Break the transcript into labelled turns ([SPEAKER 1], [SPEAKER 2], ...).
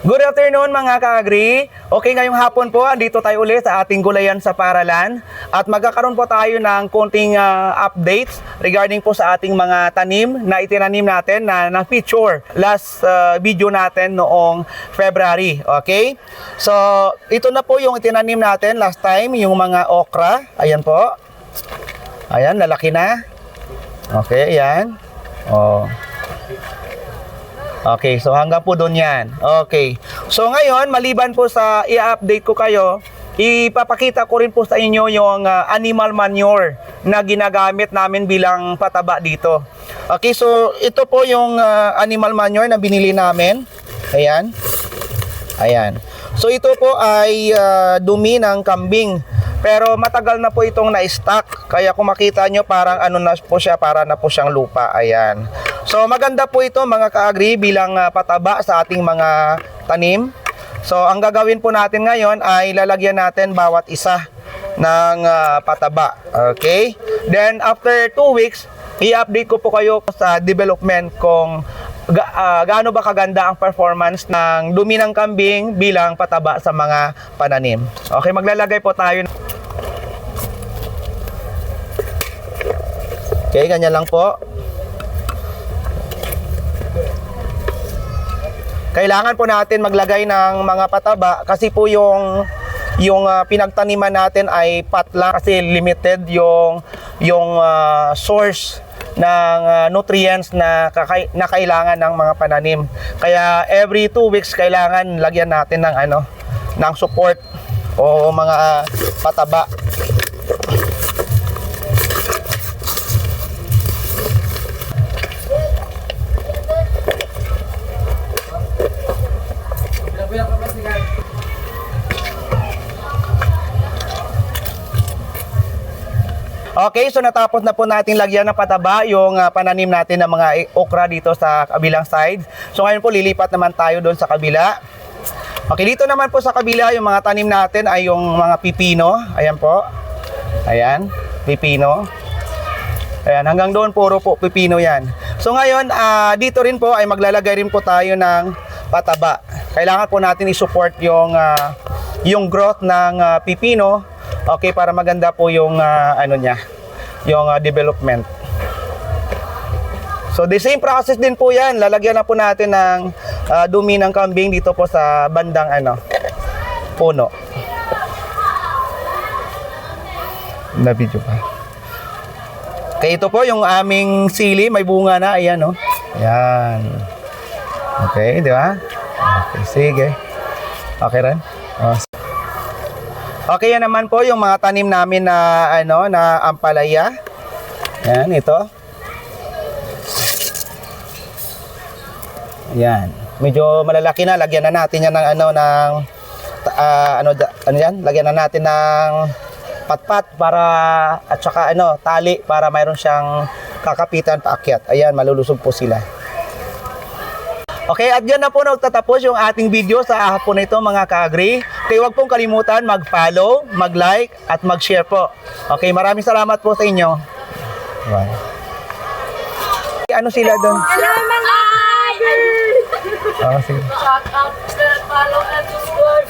[SPEAKER 1] Good afternoon mga ka-agri. Okay, ngayong hapon po, andito tayo ulit sa ating gulayan sa Paralan at magkakaroon po tayo ng konting updates regarding po sa ating mga tanim na itinanim natin na feature last video natin noong February. Okay? So, ito na po yung itinanim natin last time, yung mga okra. Ayan po. Ayan, lalaki na. Okay, ayan. Oh. Okay, so hanggang po doon yan. Okay. So ngayon, maliban po sa i-update ko kayo, ipapakita ko rin po sa inyo yung animal manure na ginagamit namin bilang pataba dito. Okay, so ito po yung animal manure na binili namin. Ayan. Ayan. So ito po ay dumi ng kambing. Pero matagal na po itong na-stock. Kaya kung makita nyo, parang ano na po siya, para na po siyang lupa. Ayan. So maganda po ito mga ka-agri bilang pataba sa ating mga tanim. So ang gagawin po natin ngayon ay lalagyan natin bawat isa ng pataba. Okay? Then after 2 weeks, i-update ko po kayo sa development kung gaano ba kaganda ang performance ng dumi ng kambing bilang pataba sa mga pananim. Okay, maglalagay po tayo. Okay, ganyan lang po. Kailangan po natin maglagay ng mga pataba kasi po yung pinagtaniman natin ay patla kasi limited yung source ng nutrients na kailangan ng mga pananim. Kaya every 2 weeks kailangan lagyan natin ng support o mga pataba. Okay, so natapos na po natin lagyan ng pataba yung pananim natin ng mga okra dito sa kabilang side. So ngayon po lilipat naman tayo doon sa kabila. Okay, dito naman po sa kabila yung mga tanim natin ay yung mga pipino. Ayan po. Ayan, pipino. Ayan, hanggang doon puro po pipino yan. So ngayon, dito rin po ay maglalagay rin po tayo ng pataba. Kailangan po natin i-support yung growth ng pipino. Okay, para maganda po yung yung development. So the same process din po 'yan. Lalagyan na po natin ng dumi ng kambing dito po sa bandang puno. Na video pa. Okay, ito po yung aming sili, may bunga na, ayan oh. Ayan. Okay, di ba? Okay, sige. Okay rin. Oh. Okay, yan naman po yung mga tanim namin na na ampalaya. Yan, ito. Yan. Medyo malalaki na, lagyan na natin yan ng lagyan na natin ng patpat para at saka tali para mayroon siyang kakapitan paakyat. Ayan, malulusog po sila. Okay, at dyan na po nagtatapos yung ating video sa hapon na ito mga ka-agri. Okay, huwag pong kalimutan mag-follow, mag-like, at mag-share po. Okay, maraming salamat po sa inyo. Bye. Ano sila doon?
[SPEAKER 2] Hello mga
[SPEAKER 1] Oh, sige.
[SPEAKER 2] shout out, follow and subscribe.